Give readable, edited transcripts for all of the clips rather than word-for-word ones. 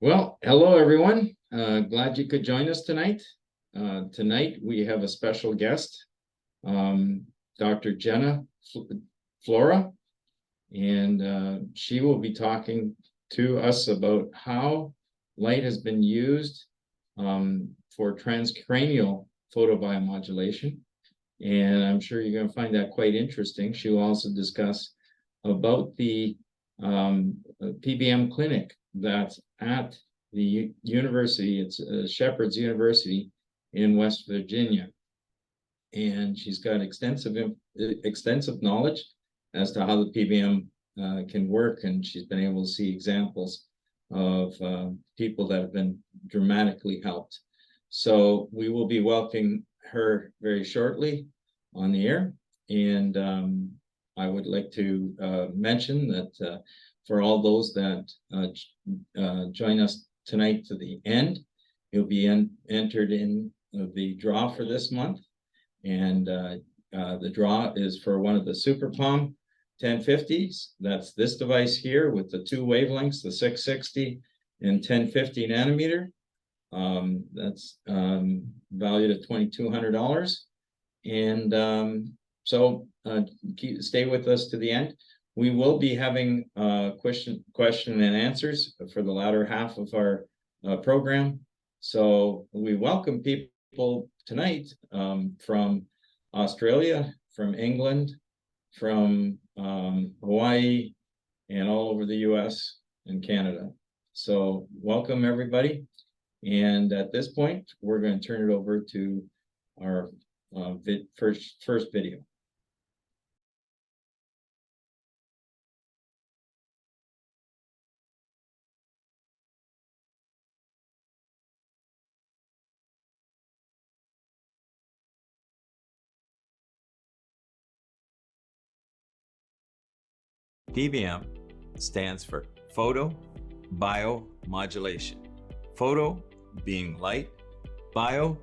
Well, hello everyone. Glad you could join us tonight. Tonight we have a special guest, Dr. Jenna Flora, and she will be talking to us about how light has been used for transcranial photobiomodulation. And I'm sure you're going to find that quite interesting. She will also discuss about the PBM clinic that's at the university. It's Shepherd's University in West Virginia. And she's got extensive knowledge as to how the PBM can work. And she's been able to see examples of people that have been dramatically helped. So we will be welcoming her very shortly on the air. And I would like to mention that for all those that join us tonight to the end, you'll be entered in the draw for this month. And the draw is for one of the Super Palm 1050s. That's this device here with the two wavelengths, the 660 and 1050 nanometer. That's valued at $2,200. And so stay with us to the end. We will be having question and answers for the latter half of our program. So we welcome people tonight from Australia, from England, from Hawaii, and all over the US and Canada. So welcome everybody. And at this point, we're going to turn it over to our first video. PBM stands for Photobiomodulation. Photo being light, bio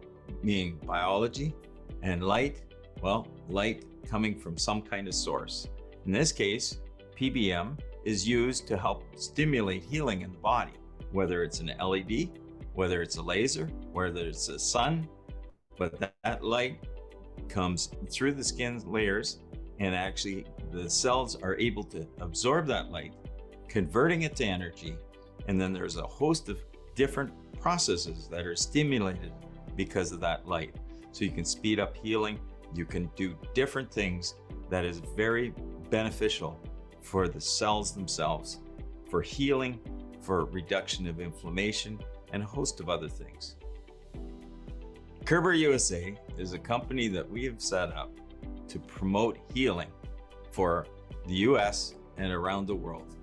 being biology, and light, well, light coming from some kind of source. In this case, PBM is used to help stimulate healing in the body, whether it's an LED, whether it's a laser, whether it's a sun, but that light comes through the skin layers, and actually the cells are able to absorb that light, converting it to energy. And then there's a host of different processes that are stimulated because of that light. So you can speed up healing. You can do different things that is very beneficial for the cells themselves, for healing, for reduction of inflammation, and a host of other things. Kerber USA is a company that we have set up to promote healing for the US and around the world.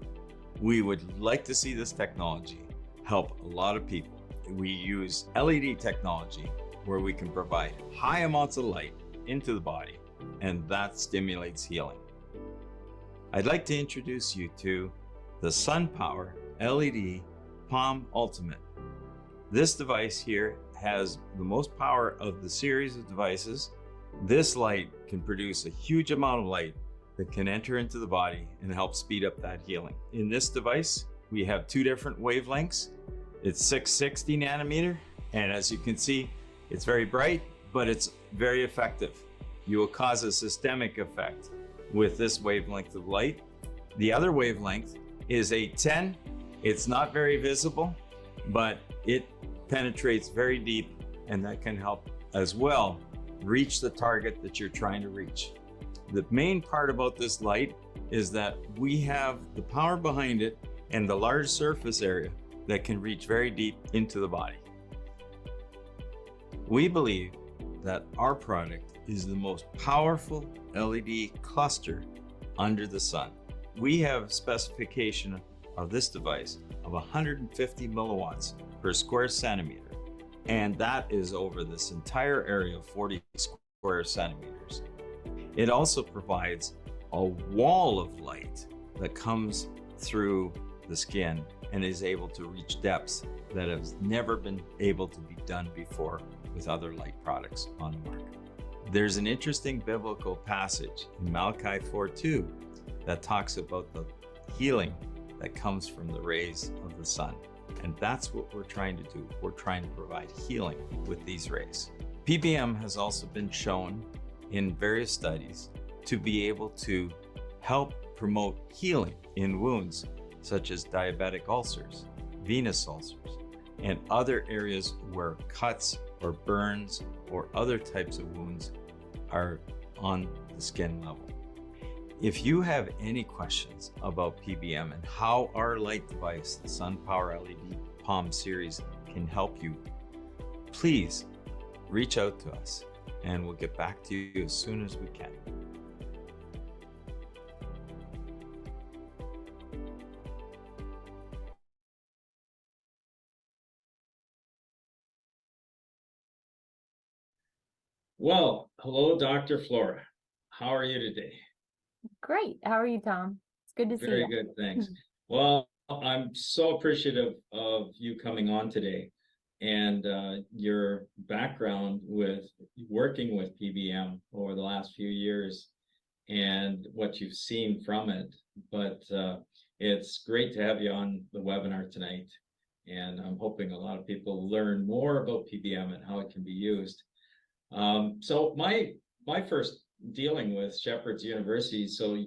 We would like to see this technology help a lot of people. We use LED technology where we can provide high amounts of light into the body, and that stimulates healing. I'd like to introduce you to the SunPowerLED Palm Ultimate. This device here has the most power of the series of devices. This light can produce a huge amount of light that can enter into the body and help speed up that healing. In this device, we have two different wavelengths. It's 660 nanometer, and as you can see, it's very bright, but it's very effective. You will cause a systemic effect with this wavelength of light. The other wavelength is 810. It's not very visible, but it penetrates very deep, and that can help as well reach the target that you're trying to reach. The main part about this light is that we have the power behind it and the large surface area that can reach very deep into the body. We believe that our product is the most powerful LED cluster under the sun. We have specification of this device of 150 milliwatts per square centimeter. And that is over this entire area of 40 square centimeters. It also provides a wall of light that comes through the skin and is able to reach depths that have never been able to be done before with other light products on the market. There's an interesting biblical passage in Malachi 4:2 that talks about the healing that comes from the rays of the sun. And that's what we're trying to do. We're trying to provide healing with these rays. PBM has also been shown in various studies to be able to help promote healing in wounds such as diabetic ulcers, venous ulcers, and other areas where cuts or burns or other types of wounds are on the skin level. If you have any questions about PBM and how our light device, the SunPowerLED Palm series, can help you, please reach out to us and we'll get back to you as soon as we can. Well, hello, Dr. Flora. How are you today? Great. How are you, Tom? It's good to see Very you. good, thanks. Well, I'm so appreciative of you coming on today and your background with working with PBM over the last few years and what you've seen from it. But it's great to have you on the webinar tonight. And I'm hoping a lot of people learn more about PBM and how it can be used. So my first dealing with Shepherd's University. So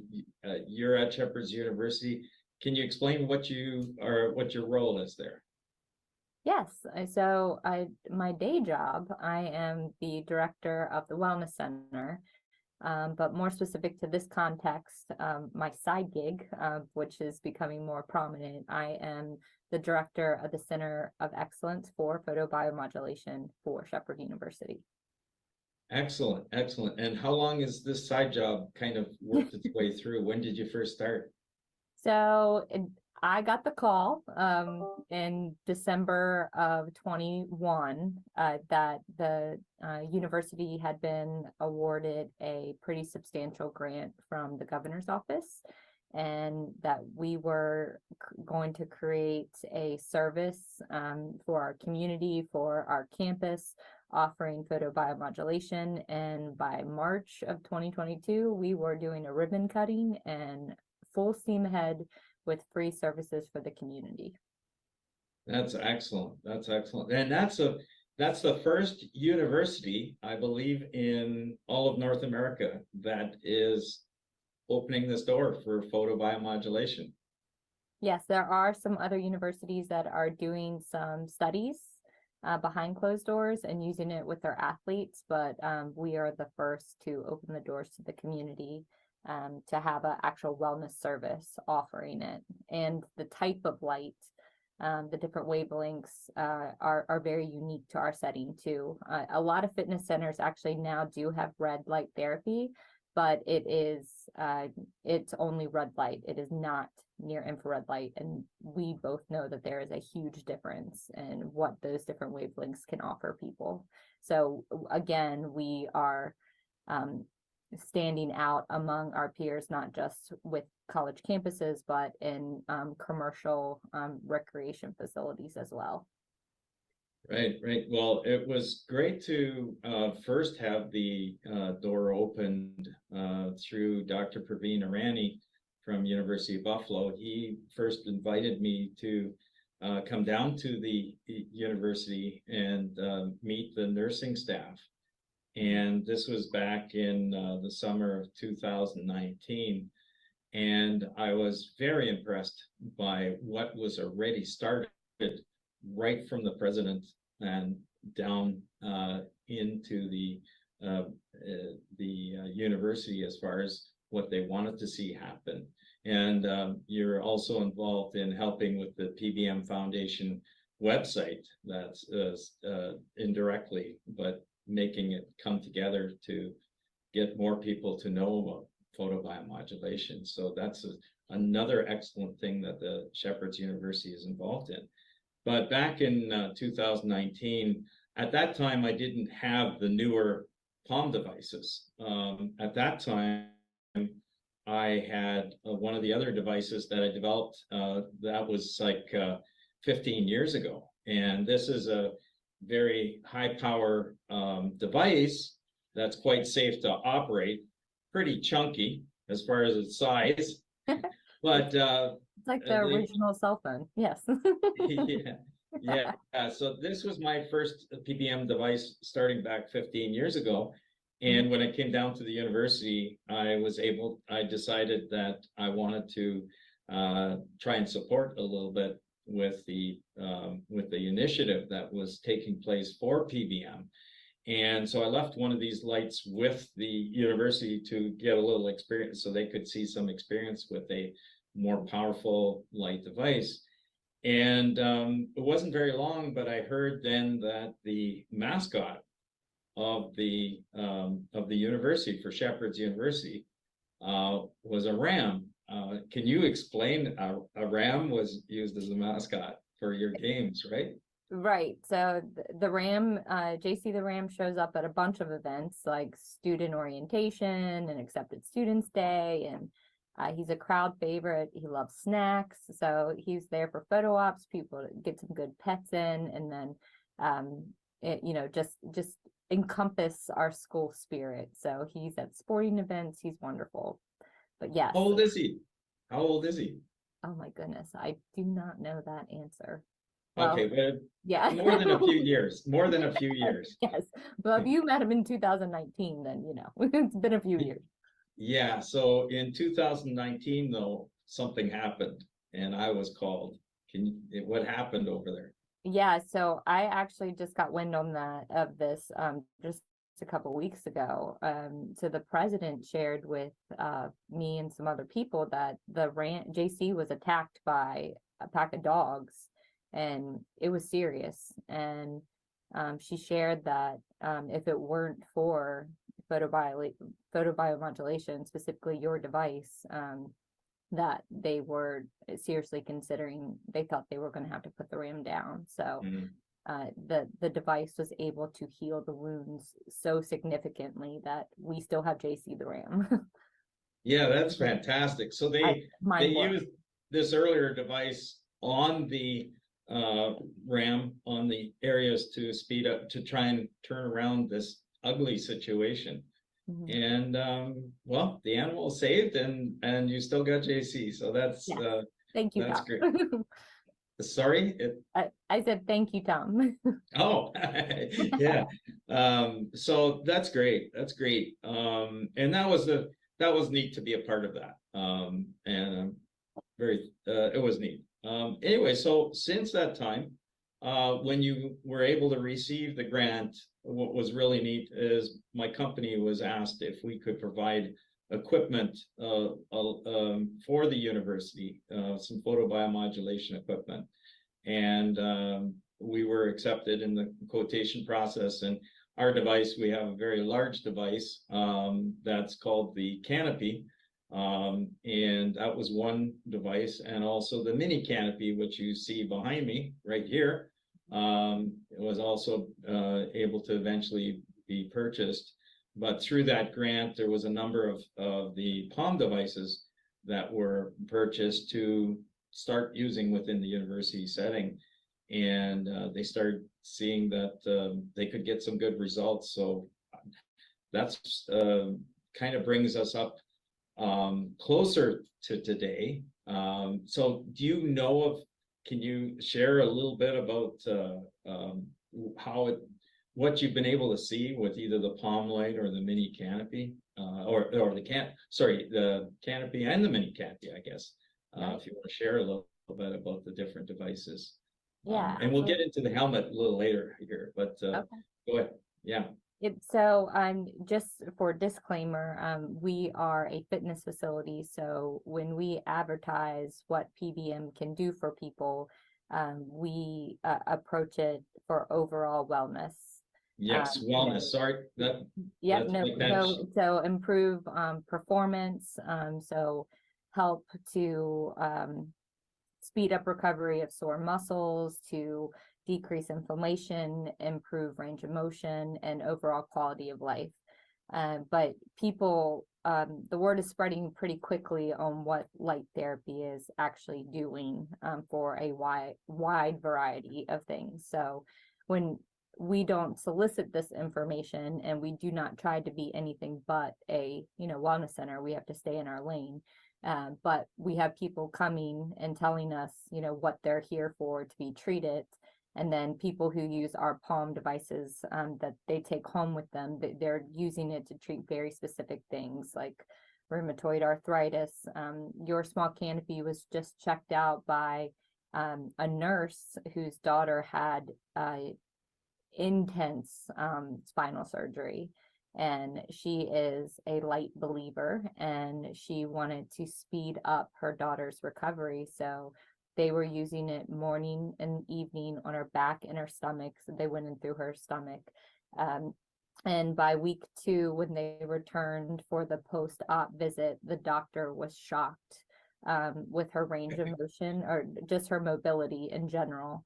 you're at Shepherd's University. Can you explain what your role is there? Yes. So my day job, I am the director of the Wellness Center. But more specific to this context, my side gig, which is becoming more prominent, I am the director of the Center of Excellence for Photobiomodulation for Shepherd University. Excellent, excellent. And how long has this side job kind of worked its way through? When did you first start? So I got the call in December of 21 that the university had been awarded a pretty substantial grant from the governor's office, and that we were going to create a service for our community, for our campus, offering photobiomodulation. And by March of 2022, we were doing a ribbon cutting and full steam ahead with free services for the community. That's excellent. That's excellent. And that's the first university, I believe, in all of North America that is opening this door for photobiomodulation. Yes, there are some other universities that are doing some studies behind closed doors and using it with their athletes, but we are the first to open the doors to the community to have an actual wellness service offering it. And the type of light, the different wavelengths are very unique to our setting too. A lot of fitness centers actually now do have red light therapy, but it's only red light. It is not near infrared light. And we both know that there is a huge difference in what those different wavelengths can offer people. So again, we are standing out among our peers, not just with college campuses, but in commercial recreation facilities as well. Right, right. Well, it was great to first have the door opened through Dr. Praveen Irani from University of Buffalo. He first invited me to come down to the university and meet the nursing staff. And this was back in the summer of 2019. And I was very impressed by what was already started right from the president and down into the university as far as what they wanted to see happen. And you're also involved in helping with the PBM Foundation website. That's indirectly, but making it come together to get more people to know about photobiomodulation. So that's another excellent thing that the Shepherd's University is involved in. But back in 2019, at that time, I didn't have the newer palm devices. At that time, I had one of the other devices that I developed that was like 15 years ago. And this is a very high power device that's quite safe to operate, pretty chunky as far as its size. But It's like the they- original cell phone. Yes. yeah, yeah. So this was my first PBM device starting back 15 years ago. And when I came down to the university, I decided that I wanted to try and support a little bit with the initiative that was taking place for PBM. And so I left one of these lights with the university to get a little experience so they could see some experience with a more powerful light device. And it wasn't very long, but I heard then that the mascot of the university for Shepherd's University was a ram. Can you explain a ram was used as a mascot for your games, right? Right. So the Ram, JC the Ram shows up at a bunch of events like student orientation and accepted students day. And he's a crowd favorite. He loves snacks. So he's there for photo ops, people to get some good pets in, and then, just encompass our school spirit. So he's at sporting events. He's wonderful. But yes. How old is he? How old is he? Oh my goodness. I do not know that answer. Well, Okay, but yeah. more than a few years. More than a few years. Yes. Well, if you met him in 2019, then it's been a few years. Yeah, so in 2019, though, something happened and I was called. What happened over there? Yeah, so I actually just got wind on this just a couple weeks ago. So the president shared with me and some other people that the JC was attacked by a pack of dogs, and it was serious. And she shared that if it weren't for photobiomodulation, specifically your device, that they were seriously considering, they thought they were going to have to put the ram down. So the device was able to heal the wounds so significantly that we still have JC the ram. Yeah, that's fantastic. So they used this earlier device on the RAM on the areas to speed up, to try and turn around this ugly situation. And well, the animal is saved, and you still got JC. So that's thank you, that's Tom. great. Sorry, I said thank you, Tom. Oh, yeah. So that's great. That's great. And that was neat to be a part of that. And it was neat. Anyway, so since that time, when you were able to receive the grant, what was really neat is my company was asked if we could provide equipment for the university, some photobiomodulation equipment. And we were accepted in the quotation process. And our device, we have a very large device that's called the canopy. And that was one device, and also the mini canopy, which you see behind me right here, it was also able to eventually be purchased. But through that grant, there was a number of the palm devices that were purchased to start using within the university setting. And they started seeing that they could get some good results. So that's kind of brings us up closer to today. So do you know can you share a little bit about what you've been able to see with either the palm light or the mini canopy, or the canopy and the mini canopy, I guess, if you want to share a little bit about the different devices. Yeah. And we'll get into the helmet a little later here, but okay. Go ahead. Yeah. So just for disclaimer, we are a fitness facility. So when we advertise what PBM can do for people, we approach it for overall wellness. Yes, wellness. Sorry. So improve performance. So help to speed up recovery of sore muscles, to decrease inflammation, improve range of motion, and overall quality of life. But people, the word is spreading pretty quickly on what light therapy is actually doing for a wide variety of things. So when we don't solicit this information, and we do not try to be anything but a wellness center, we have to stay in our lane. But we have people coming and telling us, you know, what they're here for to be treated. And then people who use our palm devices that they take home with them, they're using it to treat very specific things like rheumatoid arthritis. Your small canopy was just checked out by a nurse whose daughter had intense spinal surgery, and she is a light believer, and she wanted to speed up her daughter's recovery. So they were using it morning and evening on her back and her stomach. So they went in through her stomach. And by week 2, when they returned for the post-op visit, the doctor was shocked with her range of motion, or just her mobility in general,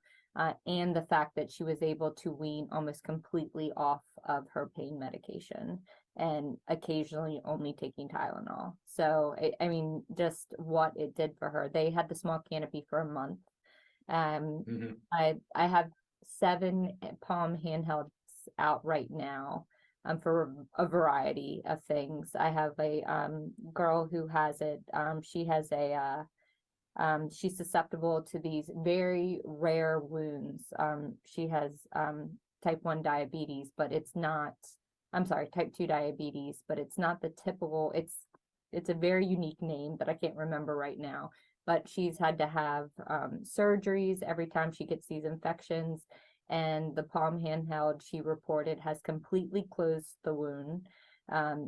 and the fact that she was able to wean almost completely off of her pain medication and occasionally only taking Tylenol. So, I mean, just what it did for her. They had the small canopy for a month. I have 7 palm handhelds out right now for a variety of things. I have a girl who has it. She has a she's susceptible to these very rare wounds. She has type 1 diabetes, but it's not, I'm sorry, type 2 diabetes, but it's not the typical, it's a very unique name that I can't remember right now. But she's had to have surgeries every time she gets these infections. And the palm handheld, she reported, has completely closed the wound,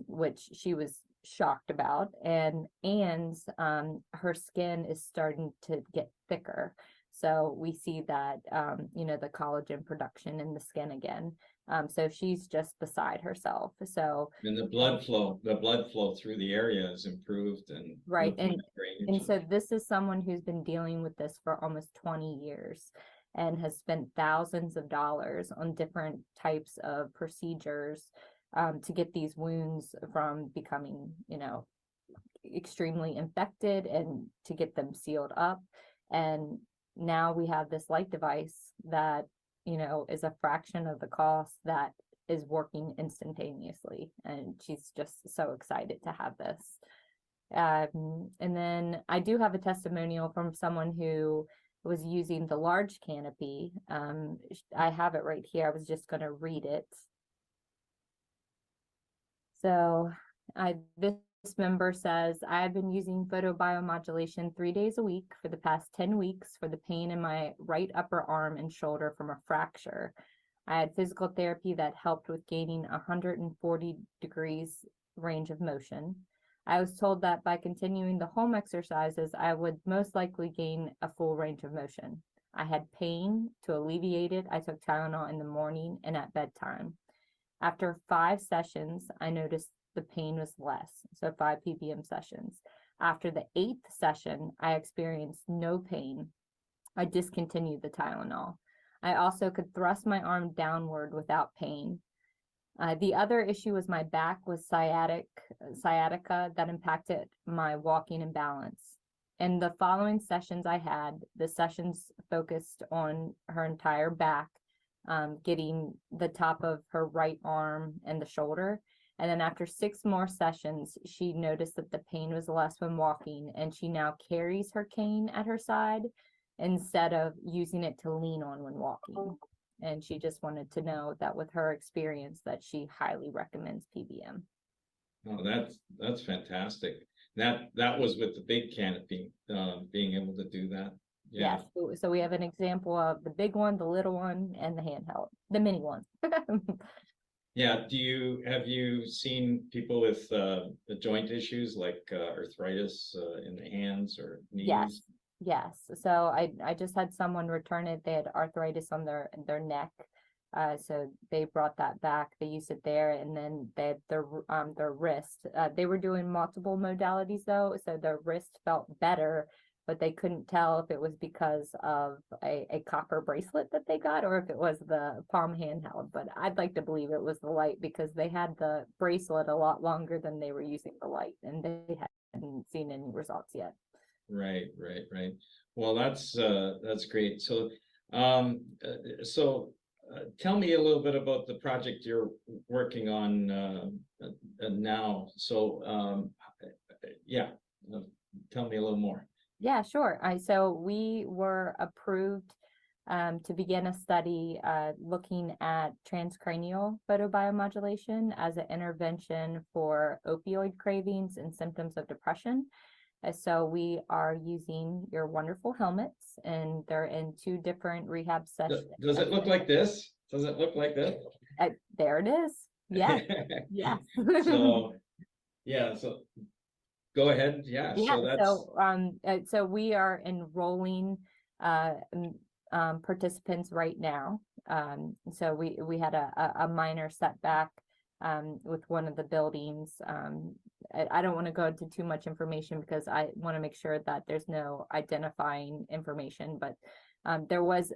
which she was shocked about, and her skin is starting to get thicker. So we see that you know, the collagen production in the skin again. So she's just beside herself. So And the blood flow through the area is improved, and right, and drainage. so this is someone who's been dealing with this for almost 20 years and has spent thousands of dollars on different types of procedures to get these wounds from becoming, you know, extremely infected, and to get them sealed up. And now we have this light device that, you know, is a fraction of the cost, that is working instantaneously. And she's just so excited to have this. And then I do have a testimonial from someone who was using the large canopy. I have it right here. I was just going to read it. So this member says, I have been using photobiomodulation 3 days a week for the past 10 weeks for the pain in my right upper arm and shoulder from a fracture. I had physical therapy that helped with gaining 140 degrees range of motion. I was told that by continuing the home exercises, I would most likely gain a full range of motion. I had pain. To alleviate it, I took Tylenol in the morning and at bedtime. After 5 sessions, I noticed the pain was less, so 5 ppm sessions. After the 8th session, I experienced no pain. I discontinued the Tylenol. I also could thrust my arm downward without pain. The other issue was my back was sciatica that impacted my walking and balance. In the following sessions I had, the sessions focused on her entire back, getting the top of her right arm and the shoulder. And then after 6 more sessions, she noticed that the pain was less when walking, and she now carries her cane at her side instead of using it to lean on when walking. And she just wanted to know that with her experience, that she highly recommends PBM. Oh, that's fantastic. That was with the big canopy, being able to do that. Yeah. Yes. So we have an example of the big one, the little one, and the handheld, the mini one. Yeah. Have you seen people with the joint issues like arthritis in the hands or knees? Yes. So I just had someone return it. They had arthritis on their neck. So they brought that back. They used it there, and then they had their wrist. They were doing multiple modalities though, so their wrist felt better, but they couldn't tell if it was because of a copper bracelet that they got, or if it was the palm handheld. But I'd like to believe it was the light, because they had the bracelet a lot longer than they were using the light, and they hadn't seen any results yet. Right. Well, that's great. So, tell me a little bit about the project you're working on now. So, yeah, tell me a little more. Yeah, sure. So we were approved to begin a study looking at transcranial photobiomodulation as an intervention for opioid cravings and symptoms of depression. So we are using your wonderful helmets, and they're in 2 different rehab sessions. Does it look like this? Does it look like this? There it is. Yes. Yes. So, yeah, so go ahead. Yeah, Yeah, so that's so we are enrolling participants right now. So we had a minor setback with one of the buildings. I don't want to go into too much information because I want to make sure that there's no identifying information, but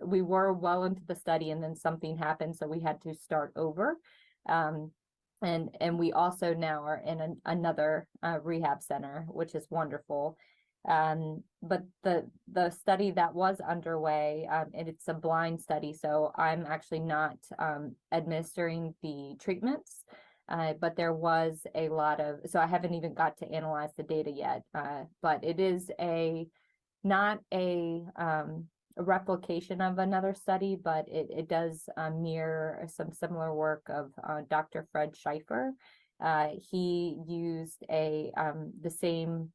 we were well into the study and then something happened, so we had to start over. And we also now are in another rehab center, which is wonderful. But the study that was underway, and it's a blind study, so I'm actually not administering the treatments. But there was a lot of, so I haven't even got to analyze the data yet. But it is not a replication of another study, but it does mirror some similar work of Dr. Fred Schaefer. He used the same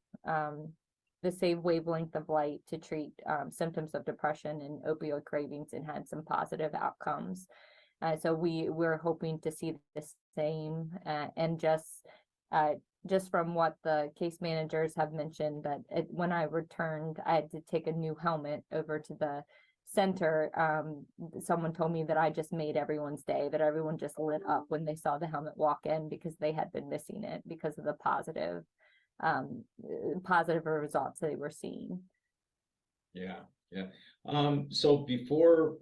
wavelength of light to treat symptoms of depression and opioid cravings and had some positive outcomes. So we're hoping to see the same, and just from what the case managers have mentioned, that when I returned, I had to take a new helmet over to the center. Someone told me that I just made everyone's day, that everyone just lit up when they saw the helmet walk in because they had been missing it because of the positive results they were seeing. yeah. So before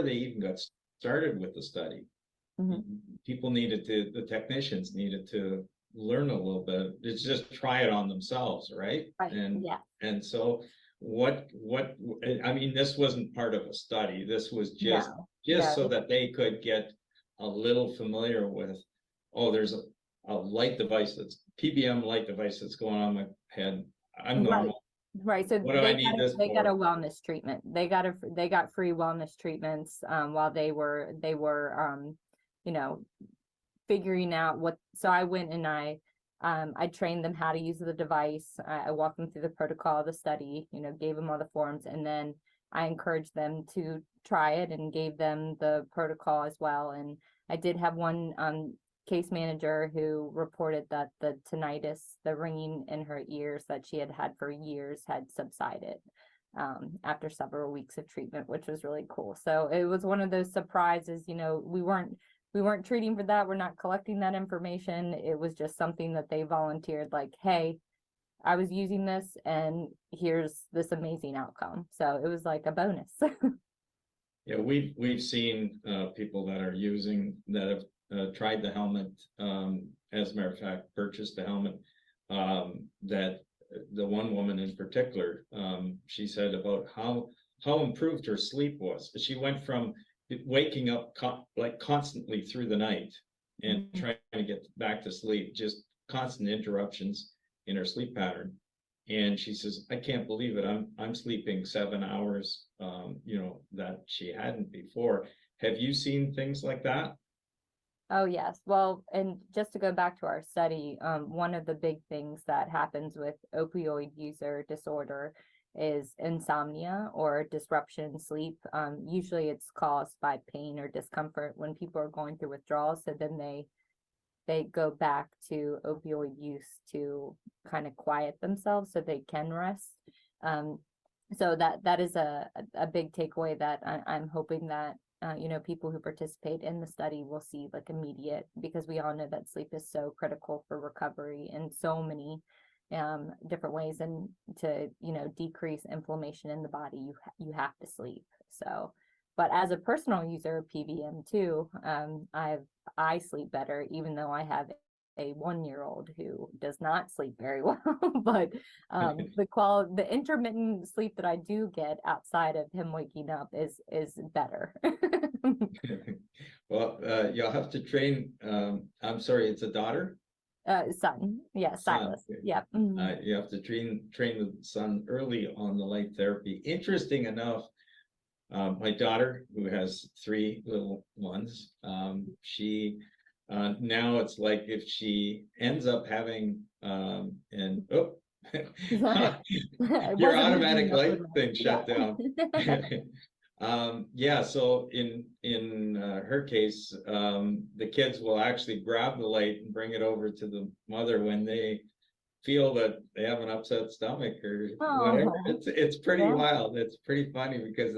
they even got started with the study, people the technicians needed to learn a little bit. It's just try it on themselves, right? Right. Yeah. And so what I mean, this wasn't part of a study. This was just so that they could get a little familiar with, oh, there's a light device, that's PBM light device that's going on my head. I'm normal. Right. So what do I need this they got for? a wellness treatment. They got free wellness treatments while they were figuring out what. So I went and I trained them how to use the device. I walked them through the protocol of the study, gave them all the forms, and then I encouraged them to try it and gave them the protocol as well. And I did have one case manager who reported that the tinnitus, the ringing in her ears that she had for years, had subsided after several weeks of treatment, which was really cool. So it was one of those surprises. We weren't treating for that. We're not collecting that information. It was just something that they volunteered, like, hey, I was using this and here's this amazing outcome. So it was like a bonus. Yeah, we've seen people that have tried the helmet, as a matter of fact, purchased the helmet, that the one woman in particular, she said about how improved her sleep was. She went from waking up constantly through the night and trying to get back to sleep, just constant interruptions in her sleep pattern. And she says, I can't believe it. I'm sleeping 7 hours, that she hadn't before. Have you seen things like that? Oh, yes. Well, and just to go back to our study, one of the big things that happens with opioid user disorder is insomnia or disruption in sleep. Usually it's caused by pain or discomfort when people are going through withdrawals. So then they go back to opioid use to kind of quiet themselves so they can rest. So that is a big takeaway that I'm hoping that people who participate in the study will see like immediate, because we all know that sleep is so critical for recovery in so many different ways, and to decrease inflammation in the body, you have to sleep. So, but as a personal user of PBM too, I sleep better, even though I have a 1-year-old who does not sleep very well. But the intermittent sleep that I do get outside of him waking up is better. Well, you'll have to train. I'm sorry, it's a daughter? Sun. Yeah, Sun. stylus. Yep. Mhm. You have to train the sun early on the light therapy. Interesting enough, my daughter, who has three little ones, she now it's like if she ends up having and oh, It your wasn't moving automatic enough for light that. thing shut down. Yeah. Yeah, so in her case, the kids will actually grab the light and bring it over to the mother when they feel that they have an upset stomach or whatever. Oh, It's pretty yeah. wild. It's pretty funny because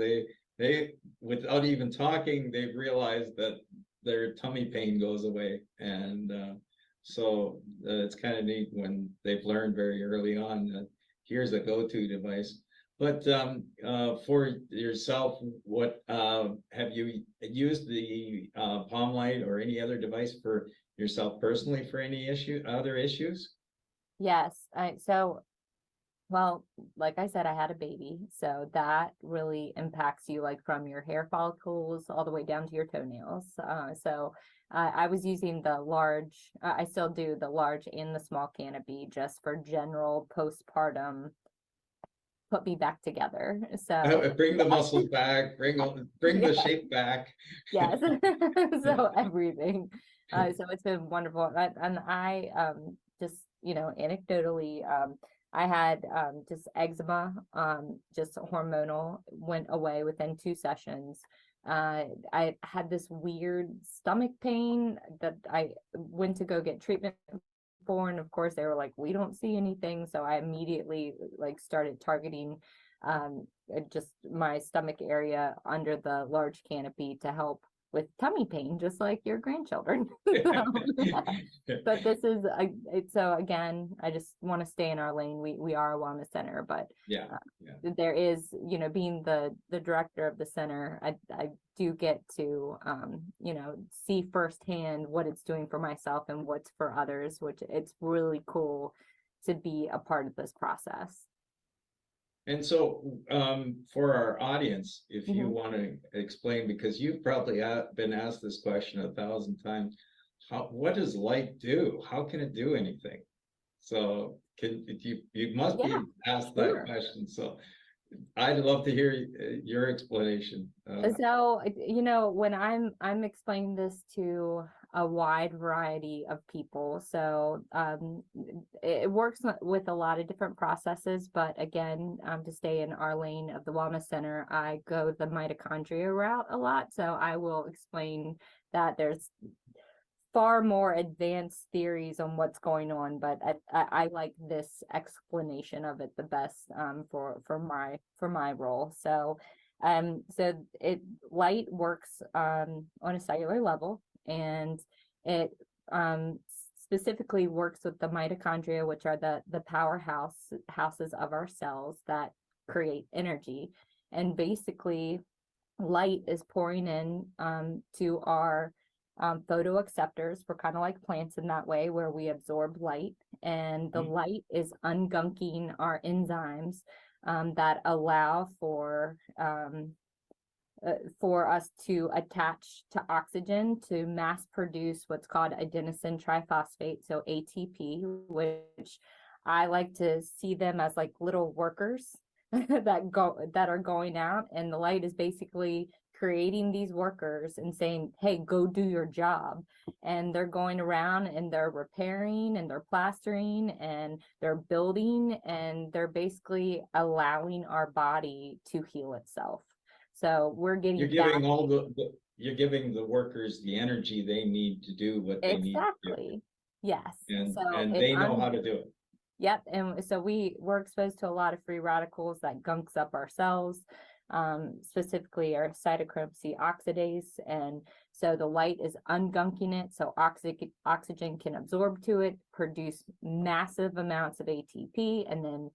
they without even talking, they've realized that their tummy pain goes away, and so it's kind of neat when they've learned very early on that here's a go-to device. But for yourself, what have you used the Palm Light or any other device for yourself personally for any other issues? Yes. Well, like I said, I had a baby, so that really impacts you, like from your hair follicles all the way down to your toenails. So I was using the large, I still do the large and the small canopy just for general postpartum, put me back together. So Bring the yeah, muscles back, bring the yeah, shape back. yes. So everything. So it's been wonderful. And I just, anecdotally, I had just eczema, just hormonal, went away within 2 sessions. I had this weird stomach pain that I went to go get treatment for, and of course they were like, we don't see anything. So I immediately like started targeting just my stomach area under the large canopy to help with tummy pain, just like your grandchildren. So, but this is so again, I just want to stay in our lane. We are a wellness center, but Yeah, uh, yeah. there is, being the director of the center, I do get to see firsthand what it's doing for myself and what's for others, which it's really cool to be a part of this process. And so, for our audience, if you Mhm. want to explain, because you've probably been asked this question 1,000 times, what does light do? How can it do anything? So, you must Yeah, be asked that sure. question. So, I'd love to hear your explanation. So, when I'm explaining this to a wide variety of people, so it works with a lot of different processes, but again, to stay in our lane of the wellness center, I go the mitochondria route a lot. So I will explain that there's far more advanced theories on what's going on, but I like this explanation of it the best, for my role. So it light works on a cellular level, and it specifically works with the mitochondria, which are the houses of our cells that create energy. And basically light is pouring in to our photoacceptors. We're kind of like plants in that way, where we absorb light, and the light is ungunking our enzymes that allow for us to attach to oxygen to mass produce what's called adenosine triphosphate, so ATP, which I like to see them as like little workers that are going out, and the light is basically creating these workers and saying, hey, go do your job. And they're going around and they're repairing and they're plastering and they're building, and they're basically allowing our body to heal itself. So we're You're getting back. giving you're giving the workers the energy they need to do what they need to do, Exactly. Yes. So and it they know how to do it. Yep. And so we're exposed to a lot of free radicals that gunks up our cells, specifically our cytochrome C oxidase. And so the light is ungunking it. So oxygen can absorb to it, produce massive amounts of ATP, and then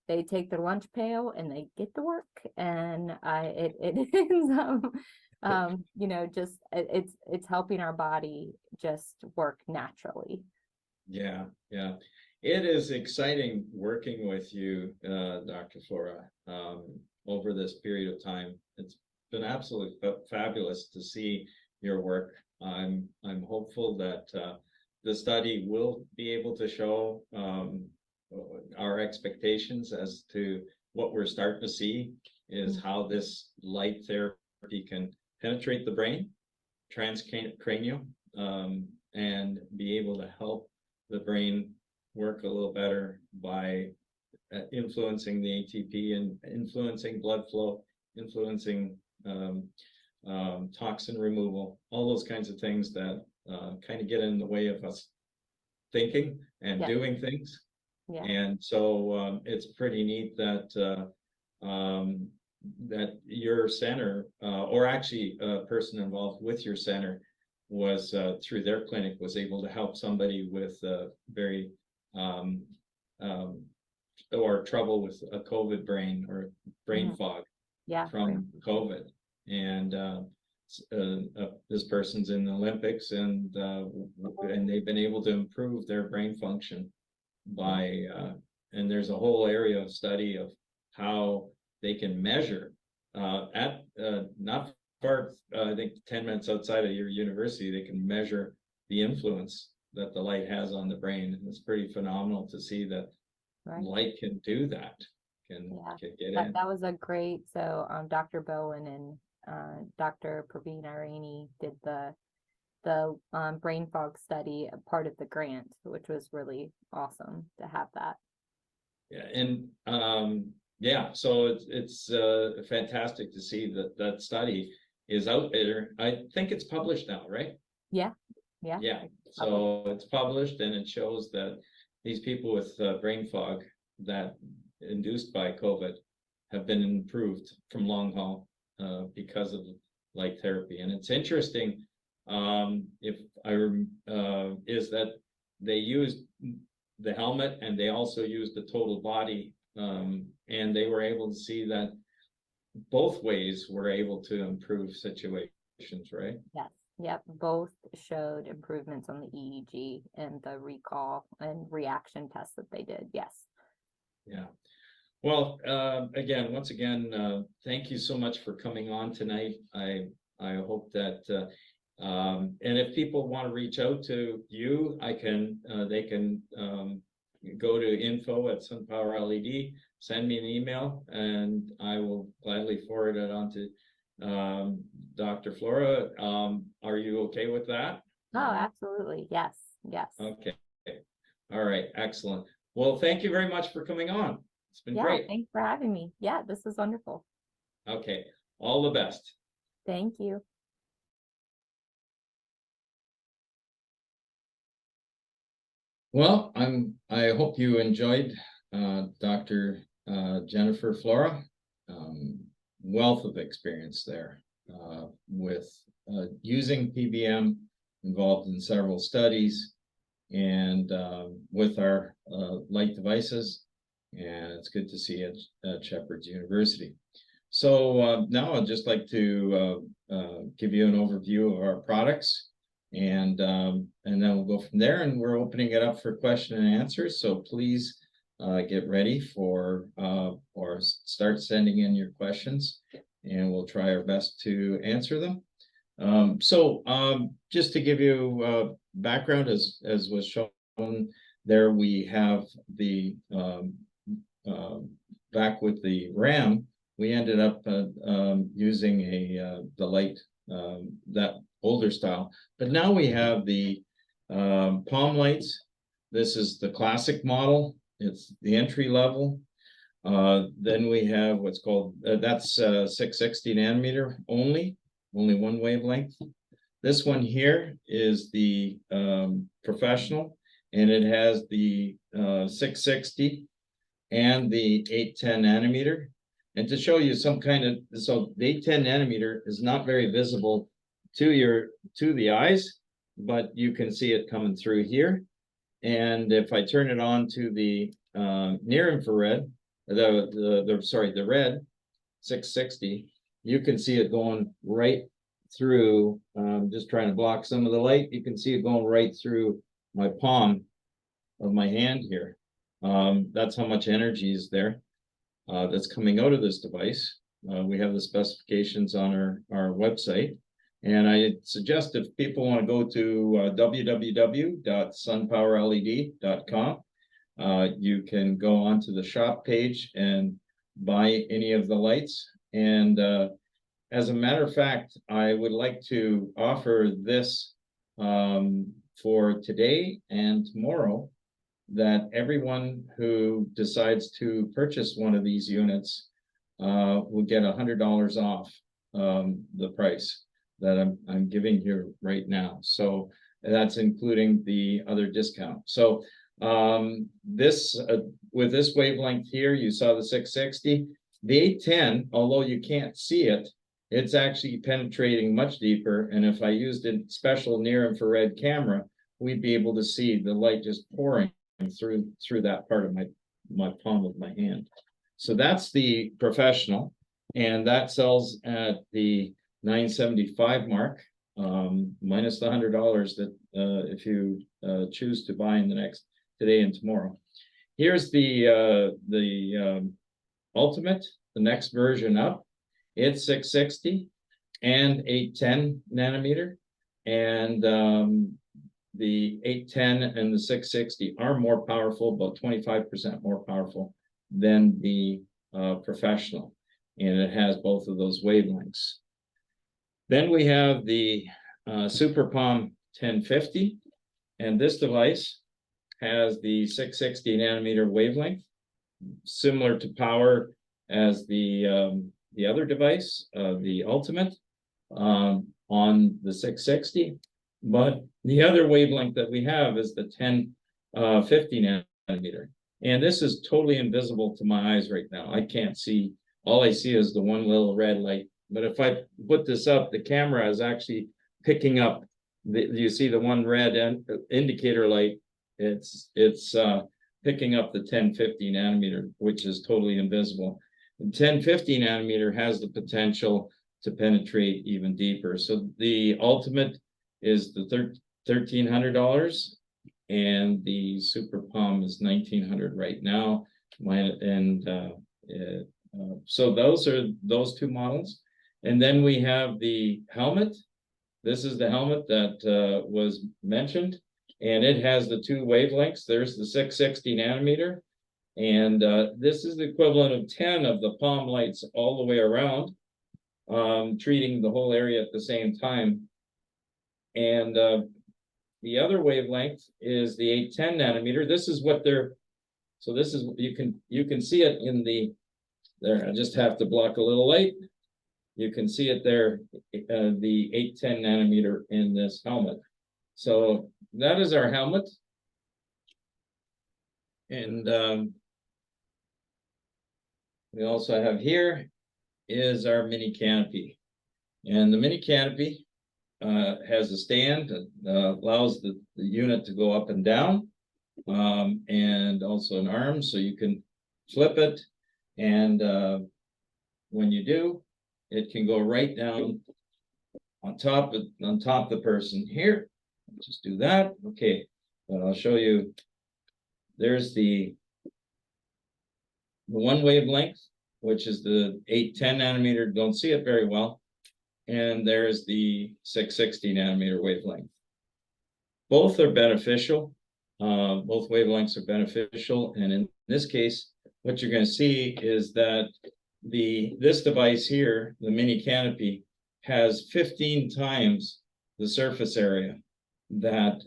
they take their lunch pail and they get to work. And it ends up, just it's helping our body just work naturally. Yeah, yeah. It is exciting working with you, Dr. Flora, over this period of time. It's been absolutely fabulous to see your work. I'm hopeful that the study will be able to show our expectations as to what we're starting to see is how this light therapy can penetrate the brain, transcranial, and be able to help the brain work a little better by influencing the ATP and influencing blood flow, influencing toxin removal, all those kinds of things that kind of get in the way of us thinking and doing things. Yeah. And so it's pretty neat that that your center, or actually a person involved with your center, was through their clinic was able to help somebody with very or trouble with a COVID brain or brain fog from COVID. And this person's in the Olympics, and they've been able to improve their brain function by and there's a whole area of study of how they can measure at not far, I think 10 minutes outside of your university, they can measure the influence that the light has on the brain. And it's pretty phenomenal to see that light can do that, can get in. That was a great, so Dr. Bowen and Dr. Praveen Irani did the brain fog study, a part of the grant, which was really awesome to have that. Yeah, and so it's fantastic to see that study is out there. I think it's published now, right? Yeah. So it's published, and it shows that these people with brain fog that induced by COVID have been improved from long haul because of light therapy. And it's interesting, is that they used the helmet and they also used the total body, and they were able to see that both ways were able to improve situations, right? Yes. Yep, both showed improvements on the EEG and the recall and reaction tests that they did. Yes. Yeah. Well, once again, thank you so much for coming on tonight. I hope that, and if people want to reach out to you, they can go to info@SunPowerLED, send me an email, and I will gladly forward it on to Dr. Flora. Are you okay with that? Oh, absolutely. Yes. Okay. All right. Excellent. Well, thank you very much for coming on. It's been great. Thanks for having me. Yeah, this was wonderful. Okay. All the best. Thank you. Well, I hope you enjoyed Dr. Jennifer Flora. Wealth of experience there with using PBM, involved in several studies, and with our light devices, and it's good to see it at Shepherd's University. So now I'd just like to give you an overview of our products, and then we'll go from there, and we're opening it up for question and answers. So please get ready for or start sending in your questions, and we'll try our best to answer them. Just to give you background, as was shown there, we have the back with the RAM, we ended up using the light, that older style, but now we have the palm lights. This is the classic model. It's the entry level. Then we have what's called, that's 660 nanometer only one wavelength. This one here is the professional, and it has the 660 and the 810 nanometer. And to show you some kind of, so the 810 nanometer is not very visible to the eyes, but you can see it coming through here. And if I turn it on to the near infrared, the red 660, you can see it going right through. Just trying to block some of the light. You can see it going right through my palm of my hand here. That's how much energy is there that's coming out of this device. We have the specifications on our website. And I suggest if people want to go to www.sunpowerled.com, you can go onto the shop page and buy any of the lights. And as a matter of fact, I would like to offer this for today and tomorrow, that everyone who decides to purchase one of these units will get $100 off the price that I'm giving here right now. So that's including the other discount. So this with this wavelength here, you saw the 660, the 810, although you can't see it, it's actually penetrating much deeper. And if I used a special near infrared camera, we'd be able to see the light just pouring through that part of my palm of my hand. So that's the professional, and that sells at the $975 mark, minus the $100 that if you choose to buy in the next today and tomorrow. Here's the ultimate, the next version up. It's 660 and 810 nanometer, and the 810 and the 660 are more powerful, about 25% more powerful than the professional, and it has both of those wavelengths. Then we have the Super Palm 1050, and this device has the 660 nanometer wavelength, similar to power as the other device, the Ultimate, on the 660. But the other wavelength that we have is the 1050 nanometer. And this is totally invisible to my eyes right now. I can't see, all I see is the one little red light. But if I put this up, the camera is actually picking up, you see the one red indicator light, it's picking up the 1050 nanometer, which is totally invisible. The 1050 nanometer has the potential to penetrate even deeper. So the Ultimate is the $1,300, and the Super Palm is $1,900 right now. So those are those two models. And then we have the helmet. This is the helmet that was mentioned, and it has the two wavelengths. There's the 660 nanometer, and this is the equivalent of 10 of the palm lights all the way around, treating the whole area at the same time. And the other wavelength is the 810 nanometer. This is what they're, so this is, you can see it in the, there, I just have to block a little light. You can see it there, the 810 nanometer in this helmet. So that is our helmet. And we also have here is our mini canopy. And the mini canopy has a stand that allows the unit to go up and down, and also an arm, so you can flip it. And when you do, it can go right down on top of the person here. Just do that. Okay, I'll show you. There's the one wavelength, which is the 810 nanometer. Don't see it very well. And there's the 660 nanometer wavelength. Both are beneficial. Both wavelengths are beneficial. And in this case, what you're going to see is that this device here, the mini canopy, has 15 times the surface area that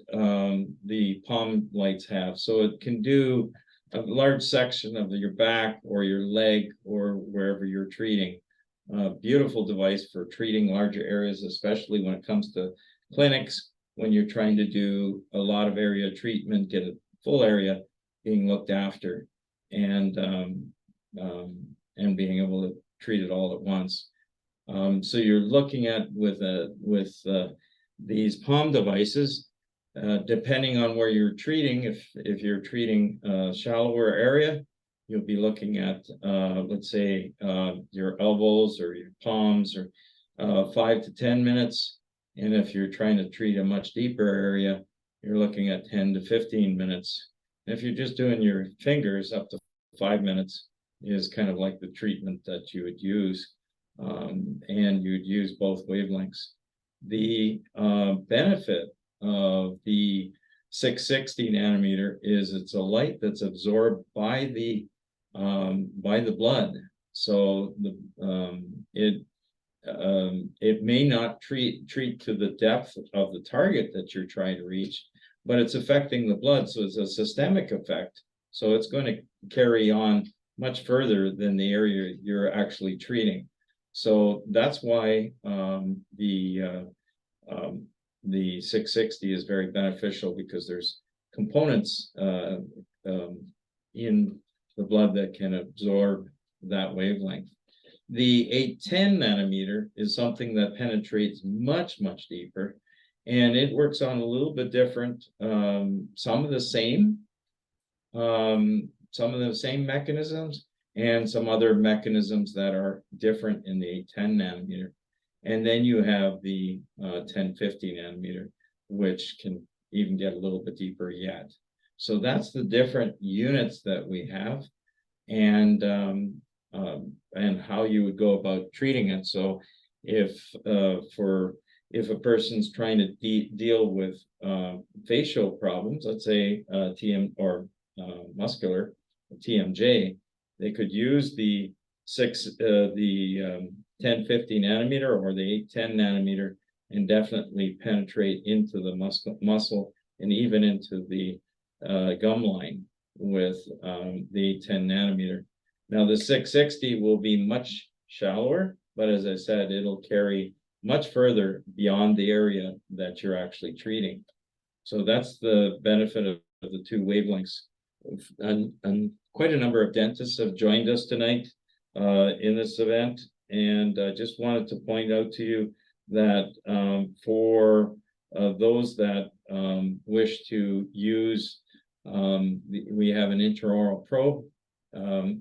the palm lights have. So it can do a large section of your back or your leg or wherever you're treating. Beautiful device for treating larger areas, especially when it comes to clinics, when you're trying to do a lot of area treatment, get a full area being looked after, and being able to treat it all at once. So you're looking at with these palm devices, depending on where you're treating. If you're treating a shallower area, you'll be looking at, let's say, your elbows or your palms, or 5 to 10 minutes. And if you're trying to treat a much deeper area, you're looking at 10 to 15 minutes. And if you're just doing your fingers, up to 5 minutes is kind of like the treatment that you would use. And you'd use both wavelengths. the benefit of the 660 nanometer is it's a light that's absorbed by the blood. So it may not treat to the depth of the target that you're trying to reach, but it's affecting the blood. So it's a systemic effect. So it's going to carry on much further than the area you're actually treating. So that's why the 660 is very beneficial, because there's components in the blood that can absorb that wavelength. The 810 nanometer is something that penetrates much deeper, and it works on a little bit different, some of the same mechanisms, and some other mechanisms that are different in the 810 nanometer. And then you have the 1050 nanometer, which can even get a little bit deeper yet. So that's the different units that we have, and how you would go about treating it. So if a person's trying to deal with facial problems, let's say TM or muscular TMJ, they could use the 1050 nanometer or the 810 nanometer and definitely penetrate into the muscle and even into the gum line with the 810 nanometer. Now the 660 will be much shallower, but as I said, it'll carry much further beyond the area that you're actually treating. So that's the benefit of the two wavelengths. And quite a number of dentists have joined us tonight in this event, and I just wanted to point out to you that for those that wish to use, we have an intraoral probe.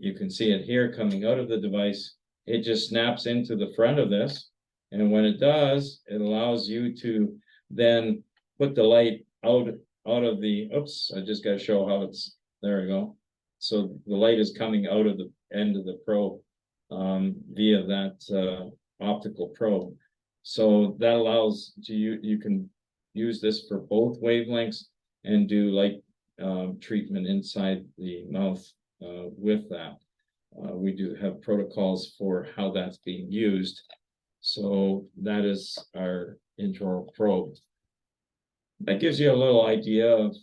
You can see it here coming out of the device. It just snaps into the front of this, and when it does, it allows you to then put the light out of the, oops, I just got to show how it's, there we go. So the light is coming out of the end of the probe via that optical probe. So that allows you can use this for both wavelengths and do light treatment inside the mouth with that. We do have protocols for how that's being used. So that is our intraoral probe. That gives you a little idea of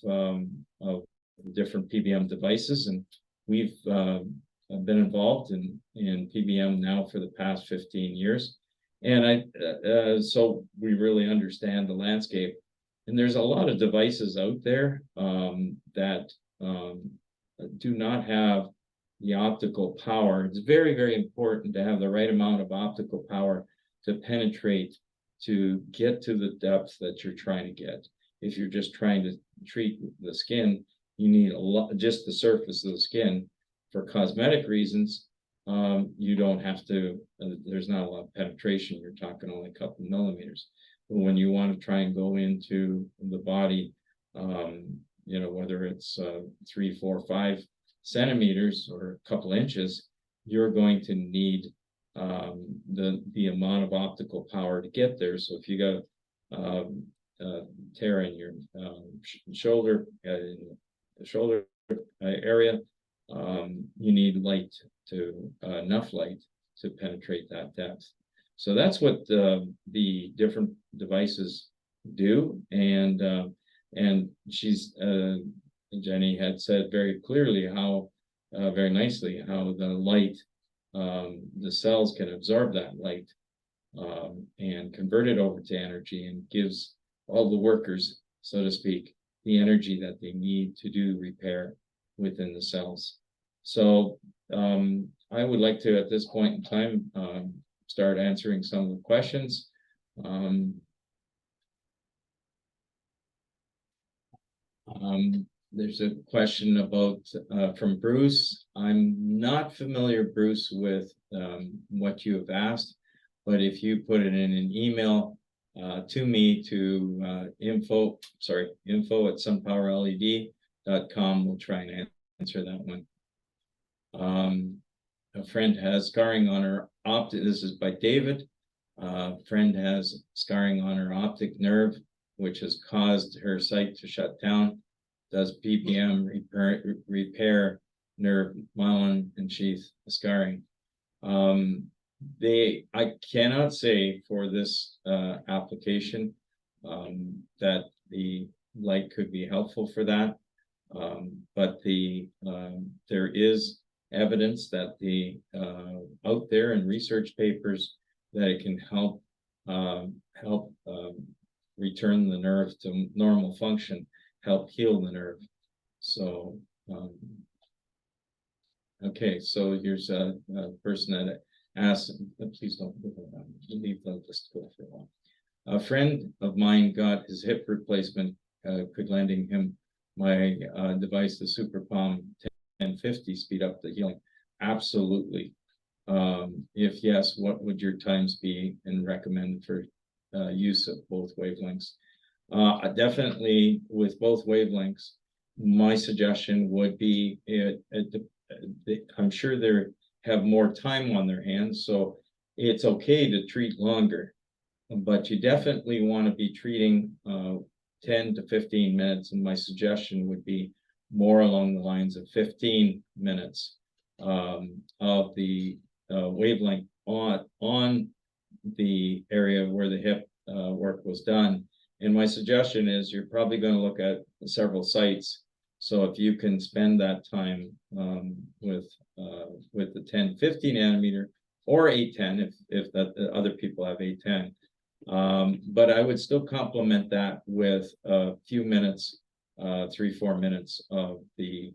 different PBM devices, and we've been involved in PBM now for the past 15 years, and so we really understand the landscape. And there's a lot of devices out there that do not have the optical power. It's very important to have the right amount of optical power to penetrate, to get to the depth that you're trying to get. If you're just trying to treat the skin, you need a lot, just the surface of the skin. For cosmetic reasons, you don't have to, there's not a lot of penetration. You're talking only a couple millimeters. But when you want to try and go into the body, you know, whether it's 3, 4, 5 centimeters or a couple inches, you're going to need the amount of optical power to get there. So if you got tear in your shoulder area, you need light to enough light to penetrate that depth. So that's what the different devices do, and she's Jenny had said very clearly how very nicely how the light, the cells can absorb that light and convert it over to energy, and gives all the workers, so to speak, the energy that they need to do repair within the cells. So I would like to, at this point in time, start answering some of the questions. There's a question about from Bruce. I'm not familiar, Bruce, with what you have asked, but if you put it in an email to me to info at SunPowerLED.com, we'll try and answer that one. A friend has scarring on her optic. This is by David. Friend has scarring on her optic nerve, which has caused her sight to shut down. Does PBM repair nerve myelin and sheath scarring? I cannot say for this application that the light could be helpful for that, but there is evidence that out there in research papers that it can help return the nerve to normal function, help heal the nerve. So okay, so here's a person that asked, please don't leave the list go for a while. A friend of mine got his hip replacement, could lending him my device, the SuperPalm 1050, speed up the healing? Absolutely. If yes, what would your times be and recommend for use of both wavelengths? Definitely with both wavelengths, my suggestion would be I'm sure they have more time on their hands, so it's okay to treat longer, but you definitely want to be treating 10 to 15 minutes, and my suggestion would be more along the lines of 15 minutes of the wavelength on the area where the hip work was done. And my suggestion is you're probably going to look at several sites. So if you can spend that time with the 1050 nanometer or 810, if that other people have 810, but I would still complement that with a few minutes, 3-4 minutes of the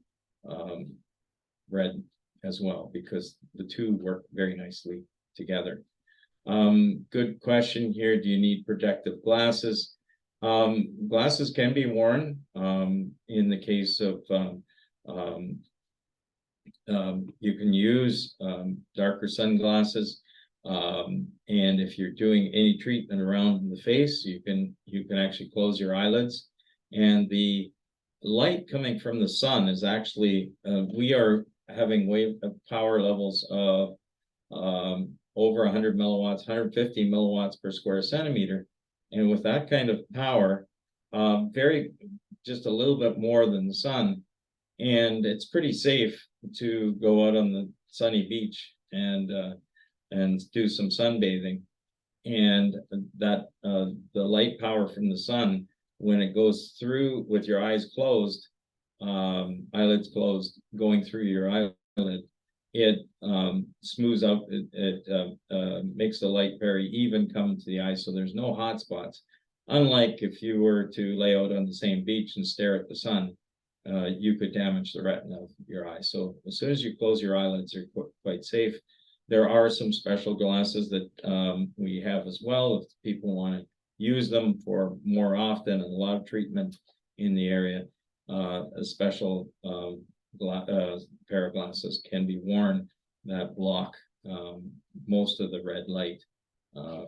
red as well, because the two work very nicely together. Good question here. Do you need protective glasses? Glasses can be worn in the case of you can use darker sunglasses, and if you're doing any treatment around the face, you can actually close your eyelids, and the light coming from the sun is actually we are having wave power levels of over 100 milliwatts, 150 milliwatts per square centimeter. And with that kind of power, just a little bit more than the sun. And it's pretty safe to go out on the sunny beach and do some sunbathing. And that the light power from the sun, when it goes through with your eyes closed, eyelids closed, going through your eyelid, it smooths out, it makes the light very even coming to the eye, so there's no hot spots. Unlike if you were to lay out on the same beach and stare at the sun, you could damage the retina of your eye. So as soon as you close your eyelids, you're quite safe. There are some special glasses that we have as well if people want to use them for more often and a lot of treatment in the area. A special pair of glasses can be worn that block most of the red light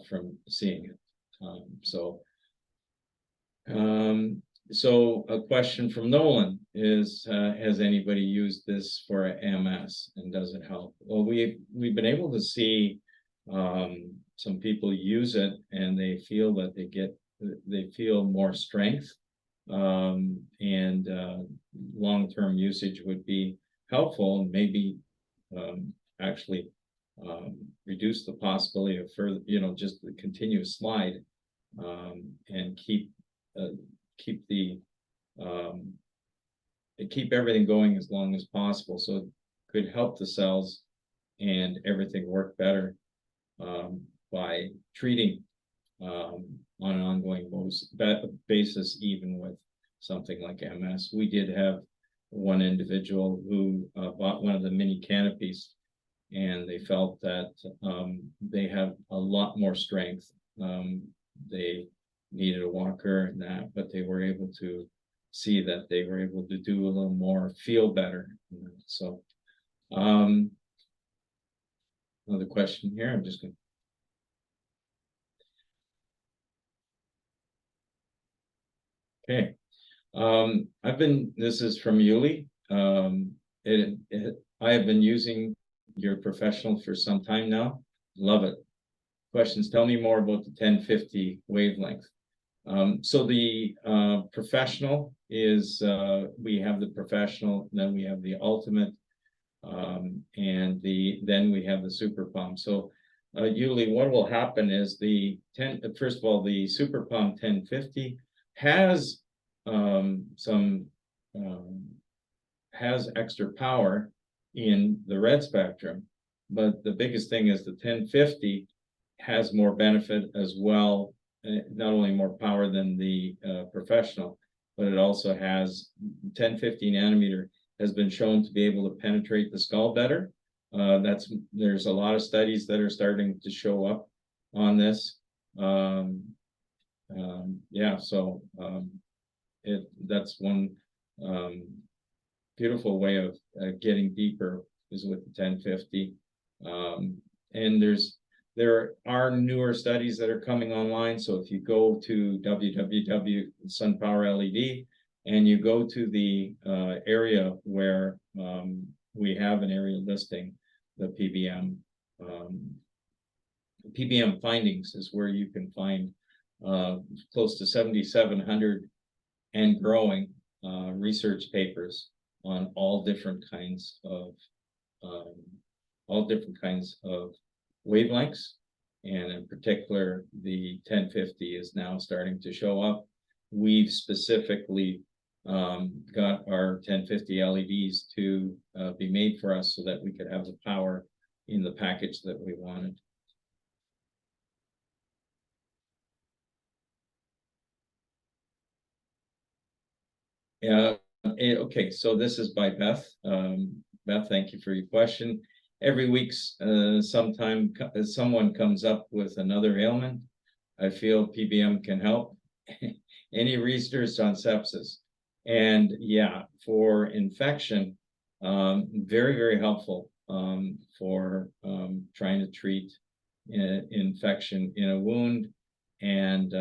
from seeing it. So a question from Nolan is, has anybody used this for MS and does it help? Well, we've been able to see some people use it and they feel that they feel more strength, and long-term usage would be helpful and maybe actually reduce the possibility of further, just the continuous slide, and keep everything going as long as possible. So it could help the cells and everything work better by treating on an ongoing basis, even with something like MS. We did have one individual who bought one of the mini canopies, and they felt that they have a lot more strength. They needed a walker and that, but they were able to see that they were able to do a little more, feel better. So another question here. I'm just going to. Okay. This is from Yuli. I have been using your professional for some time now. Love it. questions. Tell me more about the 1050 wavelength. So the professional is, we have the professional, then we have the ultimate, and then we have the super palm. So usually what will happen is first of all, the super palm 1050 has has extra power in the red spectrum, but the biggest thing is the 1050 has more benefit as well, not only more power than the professional, but it also has 1050 nanometer has been shown to be able to penetrate the skull better. There's a lot of studies that are starting to show up on this. Yeah, so that's one beautiful way of getting deeper is with the 1050. And there are newer studies that are coming online. So if you go to www.SunPowerLED and you go to the area where we have an area listing, the PBM, PBM findings is where you can find close to 7,700 and growing research papers on all different kinds of wavelengths, and in particular, the 1050 is now starting to show up. We've specifically got our 1050 LEDs to be made for us so that we could have the power in the package that we wanted. Okay, so this is by Beth. Beth, thank you for your question. Every week, someone comes up with another ailment. I feel PBM can help. Any research on sepsis? And yeah, for infection, very, very helpful for trying to treat infection in a wound. And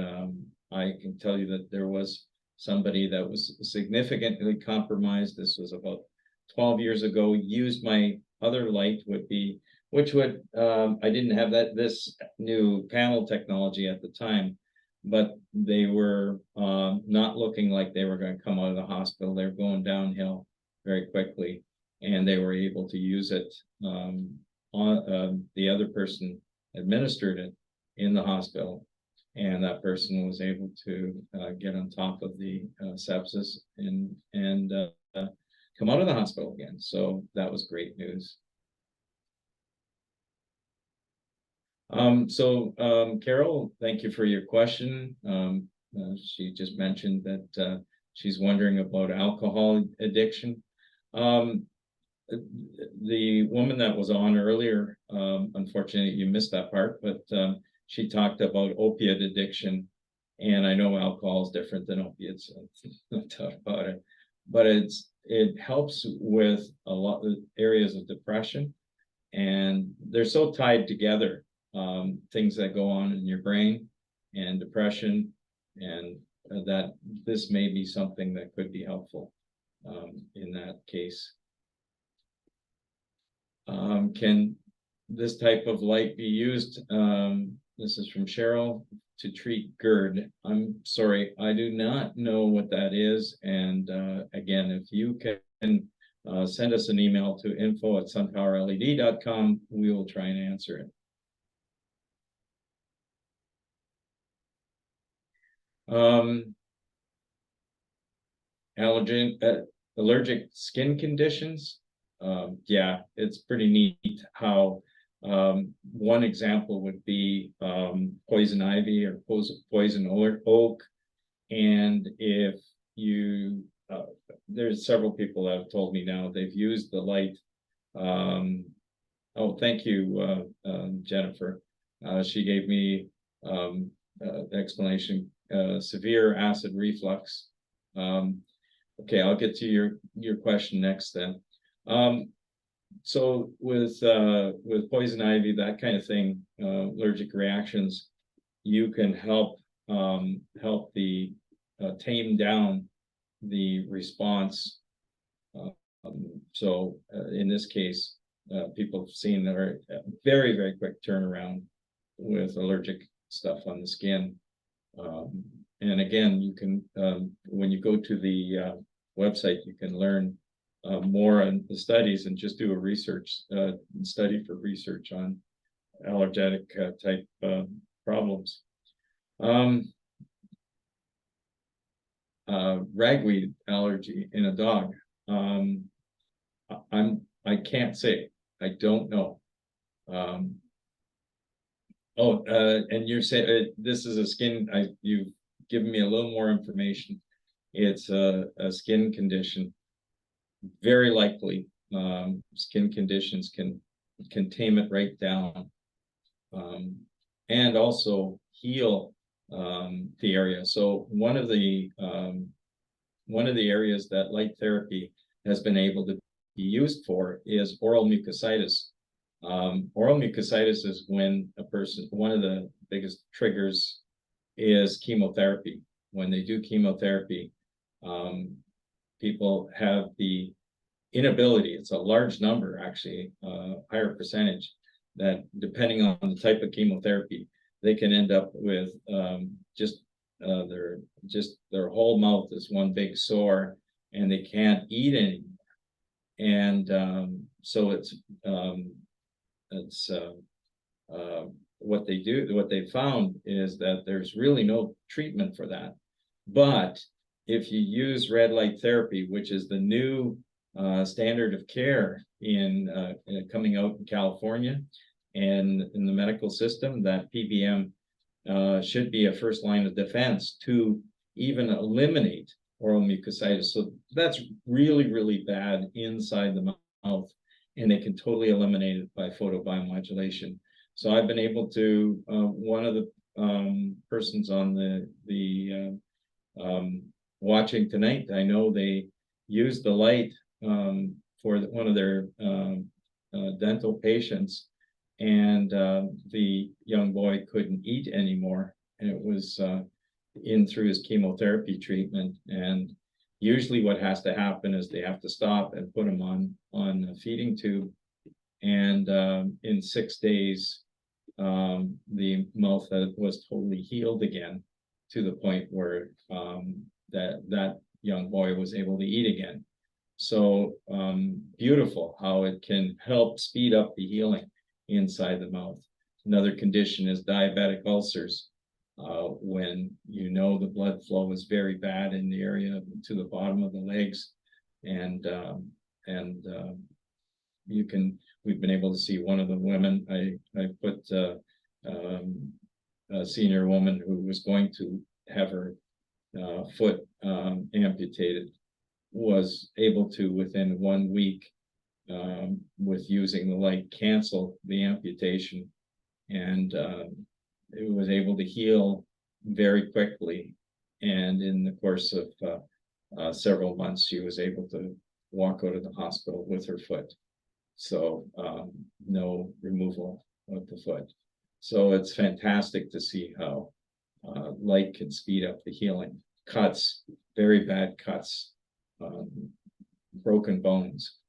I can tell you that there was somebody that was significantly compromised. This was about 12 years ago, used my other light which would, I didn't have this new panel technology at the time, but they were not looking like they were going to come out of the hospital. They were going downhill very quickly, and they were able to use it. The other person administered it in the hospital, and that person was able to get on top of the sepsis and come out of the hospital again. So that was great news. Carol, thank you for your question. She just mentioned that she's wondering about alcohol addiction. The woman that was on earlier, unfortunately you missed that part, but she talked about opiate addiction, and I know alcohol is different than opiates, so no doubt about it. But it helps with a lot of areas of depression, and they're so tied together. Things that go on in your brain and depression, and that this may be something that could be helpful in that case. Can this type of light be used? This is from Cheryl, to treat GERD. I'm sorry, I do not know what that is. And again, if you can send us an email to info@sunpowerled.com, we will try and answer it. Allergic skin conditions. Yeah, it's pretty neat how one example would be poison ivy or poison oak. And if you, there's several people that have told me now they've used the light. Oh, thank you, Jennifer. She gave me explanation. Severe acid reflux. Okay, I'll get to your question next then. So with poison ivy, that kind of thing, allergic reactions, you can help tame down the response. So in this case, people have seen a very, very quick turnaround with allergic stuff on the skin. And again, you can, when you go to the website, you can learn more on the studies and just do a research study for research on allergic type problems. Ragweed allergy in a dog. I can't say. I don't know. And you're saying this is a skin. You've given me a little more information. It's a skin condition. Very likely, skin conditions can tame it right down, and also heal the area. So one of the areas that light therapy has been able to be used for is oral mucositis. Oral mucositis is when one of the biggest triggers is chemotherapy. When they do chemotherapy, people have the inability, it's a large number actually, higher percentage, that depending on the type of chemotherapy, they can end up with their whole mouth is one big sore and they can't eat anymore. And so what they found is that there's really no treatment for that. But if you use red light therapy, which is the new standard of care in coming out in California and in the medical system, that PBM should be a first line of defense to even eliminate oral mucositis. So that's really, really bad inside the mouth, and they can totally eliminate it by photobiomodulation. So I've been able to, one of the persons on the watching tonight, I know they used the light for one of their dental patients, and the young boy couldn't eat anymore, and it was in through his chemotherapy treatment. And usually what has to happen is they have to stop and put him on a feeding tube, and in 6 days the mouth was totally healed again, to the point where that young boy was able to eat again. So beautiful how it can help speed up the healing inside the mouth. Another condition is diabetic ulcers. When you know the blood flow is very bad in the area to the bottom of the legs, and we've been able to see one of the women. I put a senior woman who was going to have her foot amputated, was able to, within 1 week, with using the light, cancel the amputation, and it was able to heal very quickly. And in the course of several months, she was able to walk out of the hospital with her foot. So no removal of the foot. So it's fantastic to see how light can speed up the healing. Cuts, very bad cuts, broken bones.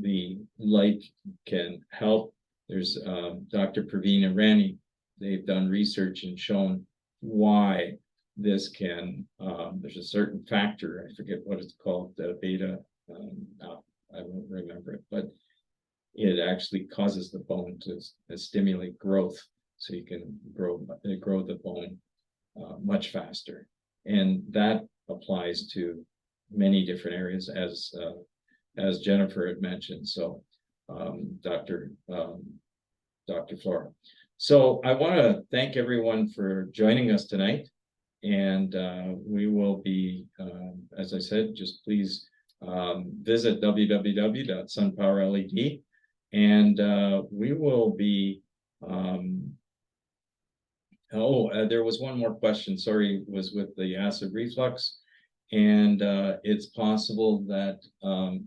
The light can help. There's Dr. Praveen Irani. They've done research and shown why this can, there's a certain factor, I forget what it's called, beta, I won't remember it, but it actually causes the bone to stimulate growth, so you can grow the bone much faster. And that applies to many different areas, as Jennifer had mentioned. So Dr. Flora. So I want to thank everyone for joining us tonight, and we will be, as I said, just please visit www.SunPowerLED, and we will be, there was one more question, sorry, was with the acid reflux. And it's possible that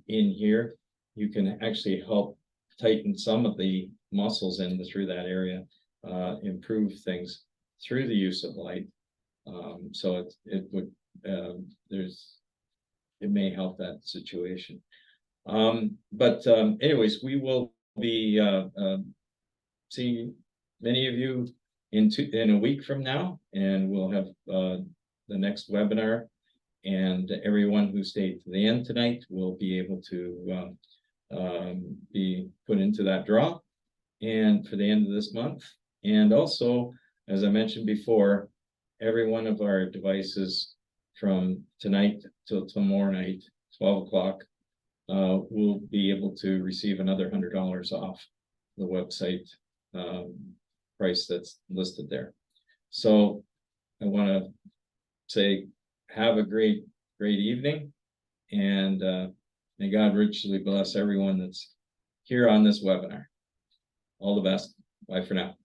in here, you can actually help tighten some of the muscles through that area, improve things through the use of light. So it may help that situation. Anyways, we will be seeing many of you in a week from now, and we'll have the next webinar. And everyone who stayed to the end tonight will be able to be put into that draw, and for the end of this month. And also, as I mentioned before, every one of our devices from tonight till tomorrow night, 12 o'clock, will be able to receive another $100 off the website price that's listed there. So I want to say, have a great evening, and may God richly bless everyone that's here on this webinar. All the best. Bye for now.